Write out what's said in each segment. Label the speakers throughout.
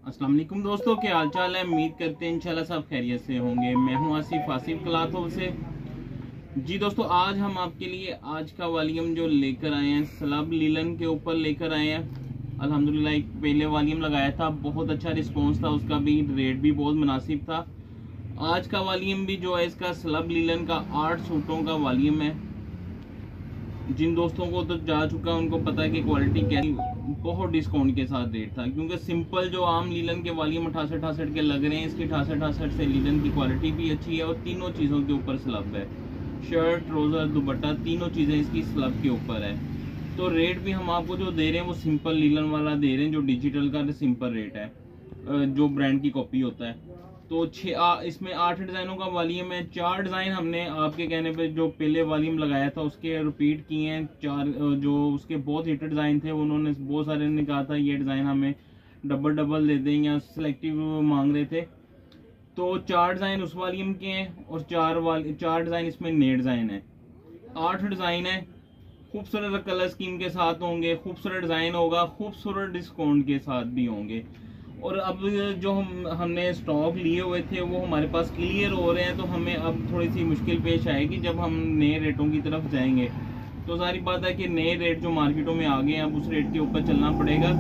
Speaker 1: अस्सलाम वालेकुम दोस्तों, क्या हाल चाल है। उम्मीद करते हैं इंशाल्लाह सब खैरियत से होंगे। मैं हूं आसिफ क्लाथों से। जी दोस्तों, आज हम आपके लिए आज का वॉल्यूम जो लेकर आए हैं स्लब लीलन के ऊपर लेकर आए हैं। अल्हम्दुलिल्लाह एक पहले वॉल्यूम लगाया था, बहुत अच्छा रिस्पॉन्स था उसका भी, रेट भी बहुत मुनासिब था। आज का वॉल्यूम भी जो है इसका स्लब लीलन का 8 सूटों का वॉल्यूम है। जिन दोस्तों को तो जा चुका है उनको पता है कि क्वालिटी कैसी, बहुत डिस्काउंट के साथ रेट था। क्योंकि सिंपल जो आम लीलन के वॉल्यूम 68 के लग रहे हैं, इसकी 68 से लीलन की क्वालिटी भी अच्छी है और तीनों चीज़ों के ऊपर स्लब है। शर्ट, ट्राउज़र, दुपट्टा, तीनों चीज़ें इसकी स्लब के ऊपर है। तो रेट भी हम आपको जो दे रहे हैं वो सिंपल लीलन वाला दे रहे हैं, जो डिजिटल का सिंपल रेट है, जो ब्रांड की कॉपी होता है। तो इसमें 8 डिज़ाइनों का वॉल्यूम है। 4 डिज़ाइन हमने आपके कहने पे जो पहले वॉल्यूम लगाया था उसके रिपीट किए हैं। 4 जो उसके बहुत हिट डिज़ाइन थे, उन्होंने बहुत सारे ने कहा था ये डिज़ाइन हमें डबल दे दें या सिलेक्टिव मांग रहे थे। तो 4 डिज़ाइन उस वॉल्यूम के हैं और 4 डिज़ाइन इसमें नए डिज़ाइन है। 8 डिज़ाइन है, खूबसूरत कलर स्कीम के साथ होंगे, खूबसूरत डिज़ाइन होगा, खूबसूरत डिस्काउंट के साथ भी होंगे। और अब जो हमने स्टॉक लिए हुए थे वो हमारे पास क्लियर हो रहे हैं, तो हमें अब थोड़ी सी मुश्किल पेश आएगी जब हम नए रेटों की तरफ जाएंगे। तो सारी बात है कि नए रेट जो मार्केटों में आ गए हैं, अब उस रेट के ऊपर चलना पड़ेगा।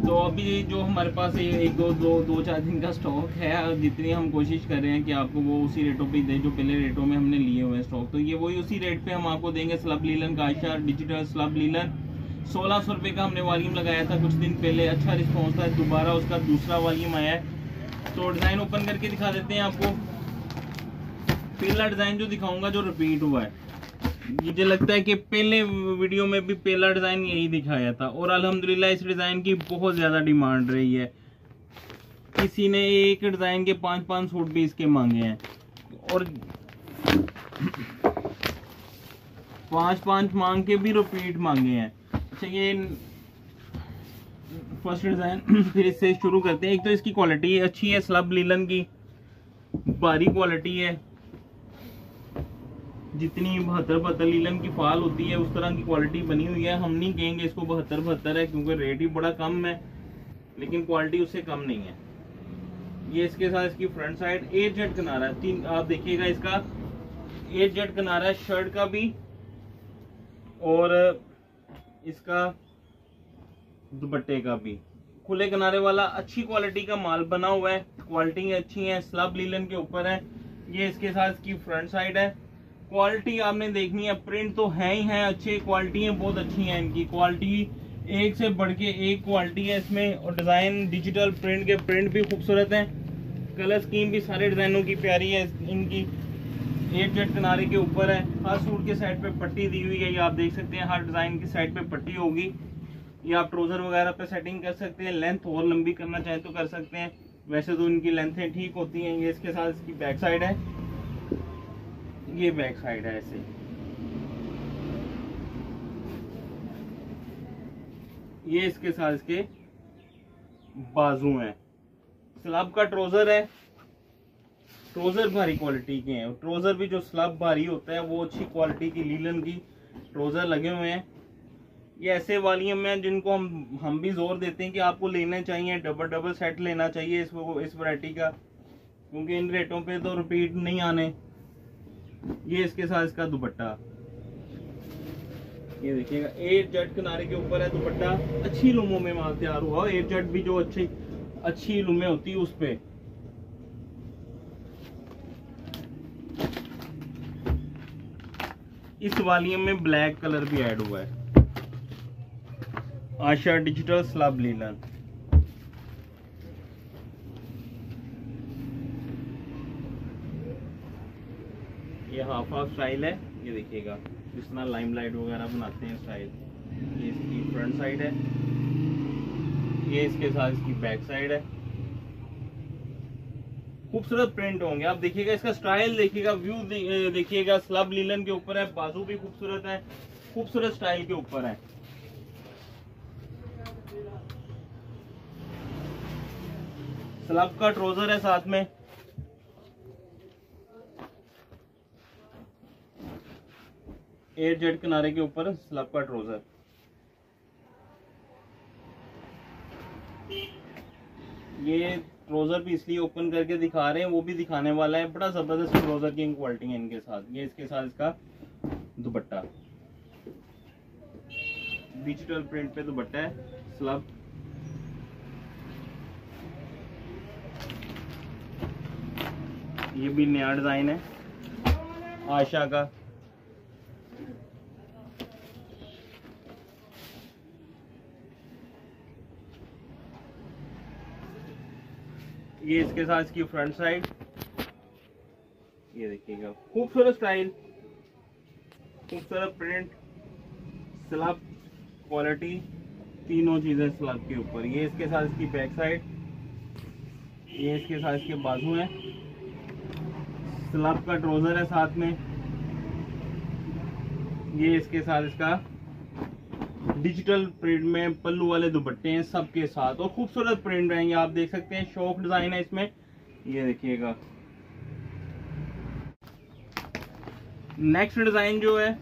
Speaker 1: तो अभी जो हमारे पास एक दो चार दिन का स्टॉक है, जितनी हम कोशिश कर रहे हैं कि आपको वो उसी रेटों पे दे जो पहले रेटों में हमने लिए हुए हैं स्टॉक। तो ये वही उसी रेट पे हम आपको देंगे। स्लब लीलन का आयशा डिजिटल स्लब लीलन 1600 रुपये का हमने वॉल्यूम लगाया था कुछ दिन पहले, अच्छा रिस्पॉन्स था। दोबारा उसका दूसरा वॉल्यूम आया है। तो डिज़ाइन ओपन करके दिखा देते हैं आपको। पहला डिज़ाइन जो दिखाऊंगा जो रिपीट हुआ है, मुझे लगता है कि पहले वीडियो में भी पहला डिज़ाइन यही दिखाया था और अल्हम्दुलिल्लाह इस डिज़ाइन की बहुत ज़्यादा डिमांड रही है। किसी ने एक डिज़ाइन के 5-5 सूट भी इसके मांगे हैं और 5-5 मांग के भी रिपीट मांगे हैं। अच्छा, ये फर्स्ट डिज़ाइन फिर इससे शुरू करते हैं। एक तो इसकी क्वालिटी अच्छी है, स्लब लीलन की भारी क्वालिटी है। जितनी 72 लीलन की फाल होती है उस तरह की क्वालिटी बनी हुई है। हम नहीं कहेंगे इसको 72 है क्योंकि रेट ही बड़ा कम है, लेकिन क्वालिटी उससे कम नहीं है। ये इसके साथ इसकी फ्रंट साइड A-Z किनारा है। 3 आप देखिएगा, इसका A-Z किनारा है शर्ट का भी और इसका दुपट्टे का भी, खुले किनारे वाला। अच्छी क्वालिटी का माल बना हुआ है, क्वालिटी अच्छी है, स्लब लीलन के ऊपर है। ये इसके साथ इसकी फ्रंट साइड है। क्वालिटी आपने देखनी है, प्रिंट तो है ही है अच्छे, क्वालिटी है बहुत अच्छी है इनकी। क्वालिटी एक से बढ़ के एक क्वालिटी है इसमें। और डिज़ाइन डिजिटल प्रिंट के प्रिंट भी खूबसूरत है, कलर स्कीम भी सारे डिज़ाइनों की प्यारी है इनकी। A-Z किनारे के ऊपर है। हर सूट के साइड पे पट्टी दी हुई है, ये आप देख सकते हैं। हर डिज़ाइन की साइड पे पट्टी होगी। ये आप ट्राउजर वगैरह पे सेटिंग कर सकते हैं। लेंथ और लंबी करना चाहें तो कर सकते हैं, वैसे तो इनकी लेंथें ठीक होती हैं। ये इसके साथ इसकी बैक साइड है, ये बैक साइड है ऐसे। ये इसके साथ इसके बाजू हैं। स्लब का ट्राउजर है, ट्राउजर भारी क्वालिटी के हैं। ट्राउजर भी जो स्लब भारी होता है वो अच्छी क्वालिटी की लीलन की ट्राउजर लगे हुए हैं। ये ऐसे वॉल्यूम में जिनको हम भी जोर देते हैं कि आपको लेने चाहिए, डबल सेट लेना चाहिए इस वैरायटी का, क्योंकि इन रेटों पे तो रिपीट नहीं आने। ये इसके साथ इसका दुपट्टा, ये देखिएगा A-Z किनारे के ऊपर है दुपट्टा। अच्छी लुमों में माल तैयार हुआ। A-Z भी जो अच्छी लुमें होती है उस पे। इस वॉल्यूम में ब्लैक कलर भी ऐड हुआ है। आशा डिजिटल स्लब लीलन, ये हाफ स्टाइल है। ये देखिएगा जिस तरह लाइमलाइट वगैरह बनाते हैं स्टाइल। ये इसकी फ्रंट साइड है, ये इसके साथ इसकी बैक साइड है। खूबसूरत प्रिंट होंगे। आप देखिएगा, इसका स्टाइल देखिएगा, व्यू देखिएगा। स्लब लीलन के ऊपर है, बाजू भी खूबसूरत है, खूबसूरत स्टाइल के ऊपर है। स्लब का ट्राउजर है साथ में। A-Z किनारे के ऊपर स्लब का ट्राउजर। ये ट्राउजर भी इसलिए ओपन करके दिखा रहे हैं, वो भी दिखाने वाला है। बड़ा जबरदस्त ट्राउजर की क्वालिटी है इनके साथ। ये इसके साथ इसका दुपट्टा, डिजिटल प्रिंट पे दुपट्टा है, स्लब। ये भी नया डिजाइन है आयशा का। ये इसके साथ इसकी फ्रंट साइड, ये देखिएगा खूबसूरत स्टाइल, खूबसूरत प्रिंट, स्लब क्वालिटी, तीनों चीजें स्लब के ऊपर। ये इसके साथ इसकी बैक साइड, ये इसके साथ इसके बाजू है, स्लब का ट्राउजर है साथ में। ये इसके साथ इसका डिजिटल प्रिंट में पल्लू वाले दुपट्टे हैं सबके साथ, और खूबसूरत प्रिंट रहेंगे। आप देख सकते हैं शौक डिजाइन है इसमें, ये देखिएगा। नेक्स्ट डिजाइन जो है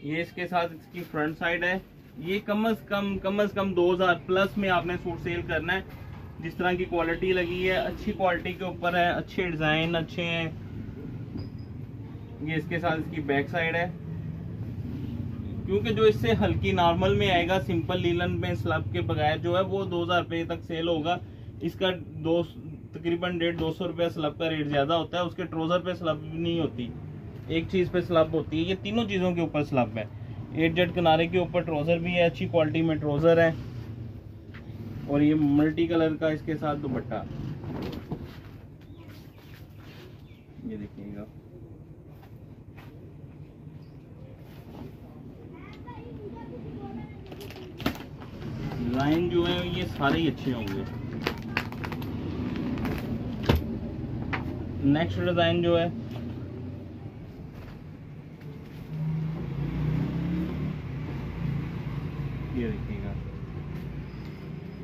Speaker 1: ये इसके साथ इसकी फ्रंट साइड है। ये कम से कम 2000 प्लस में आपने सूट सेल करना है। जिस तरह की क्वालिटी लगी है, अच्छी क्वालिटी के ऊपर है, अच्छे डिजाइन अच्छे हैं। ये इसके साथ इसकी बैक साइड है, क्योंकि जो इससे हल्की नॉर्मल में आएगा सिंपल लीलन में स्लब के बगैर जो है वो 2000 रुपये तक सेल होगा। इसका तकरीबन 150-200 रुपया स्लब का रेट ज्यादा होता है। उसके ट्राउजर पे स्लब नहीं होती, एक चीज पे स्लब होती है। ये तीनों चीजों के ऊपर स्लब है। 8 किनारे के ऊपर ट्राउजर भी है, अच्छी क्वालिटी में ट्राउजर है, और ये मल्टी कलर का इसके साथ दुपट्टा, ये देखिएगा। डिजाइन जो है ये सारे ही अच्छे होंगे। नेक्स्ट डिजाइन जो है ये देखिएगा,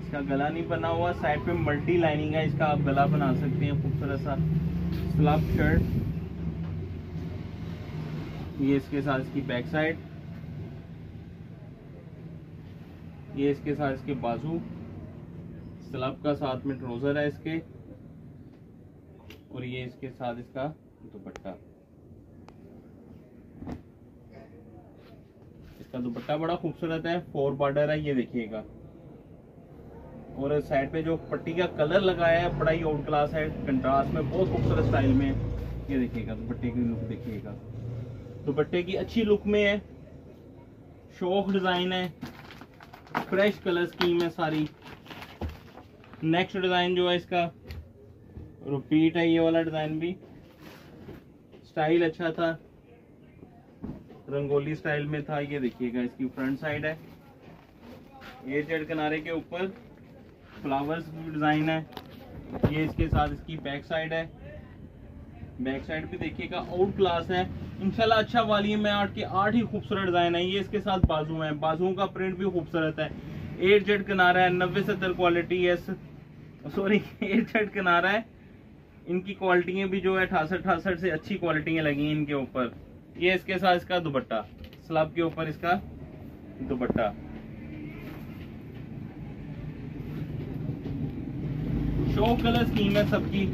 Speaker 1: इसका गला नहीं बना हुआ, साइड पे मल्टी लाइनिंग है, इसका आप गला बना सकते हैं खूबसूरत सा। स्लब शर्ट, ये इसके साथ इसकी बैक साइड, ये इसके साथ इसके बाजू, स्लब का साथ में ट्राउजर है इसके, और ये इसके साथ इसका दुपट्टा। इसका दुपट्टा बड़ा खूबसूरत है, 4 बॉर्डर है, ये देखिएगा। और साइड पे जो पट्टी का कलर लगाया है बड़ा ही आउट क्लास है, कंट्रास्ट में, बहुत खूबसूरत स्टाइल में। ये देखिएगा दुपट्टे की लुक, देखिएगा दुपट्टे की अच्छी लुक में है, शौक डिजाइन है, फ्रेश कलर स्कीम है सारी। नेक्स्ट डिजाइन जो है इसका रिपीट है, ये वाला डिजाइन भी स्टाइल अच्छा था, रंगोली स्टाइल में था। ये देखिएगा इसकी फ्रंट साइड है, ये जेड किनारे के ऊपर फ्लावर्स डिजाइन है। ये इसके साथ इसकी बैक साइड है, बैक साइड भी देखिएगा आउट क्लास है इंशाल्लाह। अच्छा वॉल्यूम है, 8 के 8 ही खूबसूरत डिजाइन है। ये इसके साथ बाजू है, बाजुओं का प्रिंट भी खूबसूरत है। 8 जेड किनारा है, 90-70 क्वालिटी है, सॉरी 8 जेड किनारा है। इनकी क्वालिटियां भी जो है 68 से अच्छी क्वालिटियां लगी हैं इनके ऊपर। ये इसके साथ इसका दुपट्टा, स्लब के ऊपर इसका दुपट्टा। शो कलर स्कीम है सबकी।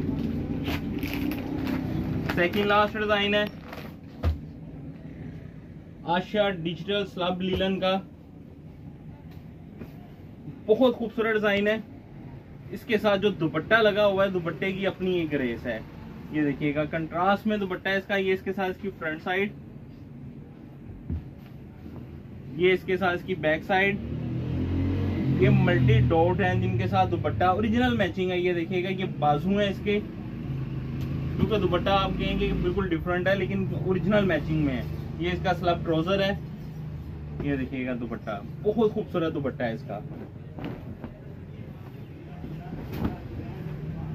Speaker 1: सेकंड लास्ट डिजाइन है आशा डिजिटल स्लब लीलन का, बहुत खूबसूरत डिजाइन है। इसके साथ जो दुपट्टा लगा हुआ है, दुपट्टे की अपनी एक ग्रेस है, ये देखिएगा कंट्रास्ट में दुपट्टा है इसका। ये इसके साथ इसकी फ्रंट साइड, ये इसके साथ इसकी बैक साइड, ये मल्टी डॉट है जिनके साथ दुपट्टा ओरिजिनल मैचिंग है। ये देखिएगा ये बाजू है इसके, क्योंकि दुपट्टा आप कहेंगे कि बिल्कुल डिफरेंट है लेकिन ओरिजिनल मैचिंग में है। ये इसका स्लब ट्राउजर है, ये देखिएगा दुपट्टा, बहुत खूबसूरत दुपट्टा है इसका।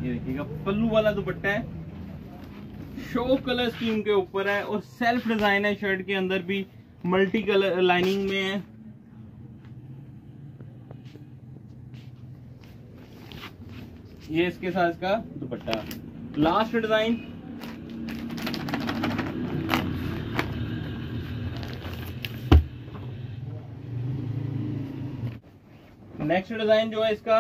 Speaker 1: ये देखिएगा पल्लू वाला दुपट्टा है, शो कलर स्कीम के ऊपर है, और सेल्फ डिजाइन है शर्ट के अंदर भी, मल्टी कलर लाइनिंग में है। ये इसके साथ इसका दुपट्टा। लास्ट डिजाइन नेक्स्ट डिजाइन जो है इसका,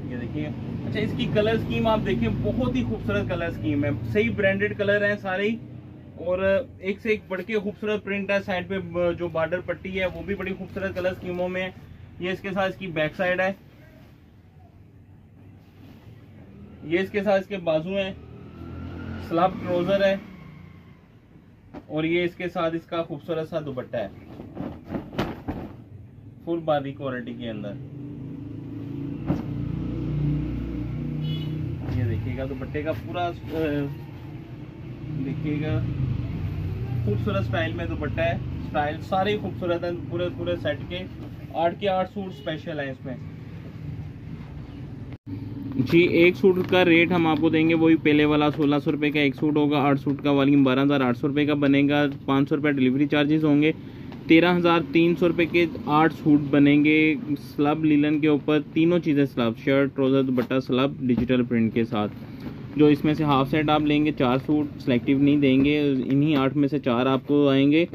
Speaker 1: ये देखिए। अच्छा, इसकी कलर स्कीम आप देखिए, बहुत ही खूबसूरत कलर स्कीम है, सही ब्रांडेड कलर हैं सारे ही, और एक से एक बढ़ के खूबसूरत प्रिंट है। साइड पे जो बॉर्डर पट्टी है वो भी बड़ी खूबसूरत कलर स्कीमों में है। ये इसके साथ इसकी बैक साइड है, ये इसके साथ इसके बाजू हैं, स्लब ट्राउजर है, और ये इसके साथ इसका खूबसूरत सा दुपट्टा है, फुल बारीक क्वालिटी के अंदर। ये देखिएगा दुपट्टे का पूरा देखिएगा, खूबसूरत स्टाइल में दुपट्टा है। स्टाइल सारे खूबसूरत हैं, पूरे पूरे सेट के 8 के 8 सूट स्पेशल हैं इसमें जी। एक सूट का रेट हम आपको देंगे वही पहले वाला 1600 रुपये का एक सूट होगा। 8 सूट का वॉल्यूम 12,800 रुपये का बनेगा। 500 रुपये डिलीवरी चार्जेस होंगे। 13,300 रुपये के 8 सूट बनेंगे स्लब लीलन के ऊपर। तीनों चीज़ें स्लब, शर्ट, ट्राउज़र, दुपट्टा, स्लब डिजिटल प्रिंट के साथ। जो इसमें से हाफ सेट आप लेंगे 4 सूट, सिलेक्टिव नहीं देंगे, इन्हीं 8 में से 4 आपको आएंगे।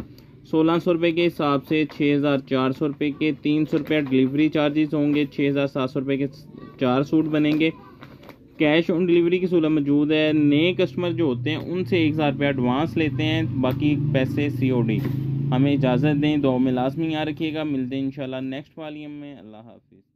Speaker 1: 1600 रुपये के हिसाब से 6,400 रुपये के 300 रुपये डिलीवरी चार्जेस होंगे। 6,700 रुपये के 4 सूट बनेंगे। कैश ऑन डिलीवरी की सहूलत मौजूद है। नए कस्टमर जो होते हैं उनसे 1,000 रुपये एडवांस लेते हैं, बाकी पैसे COD। हमें इजाज़त दें, दुआ में लाजमी याद रखिएगा। मिलते हैं इंशाल्लाह नेक्स्ट वॉल्यूम में। अल्लाह हाफिज़।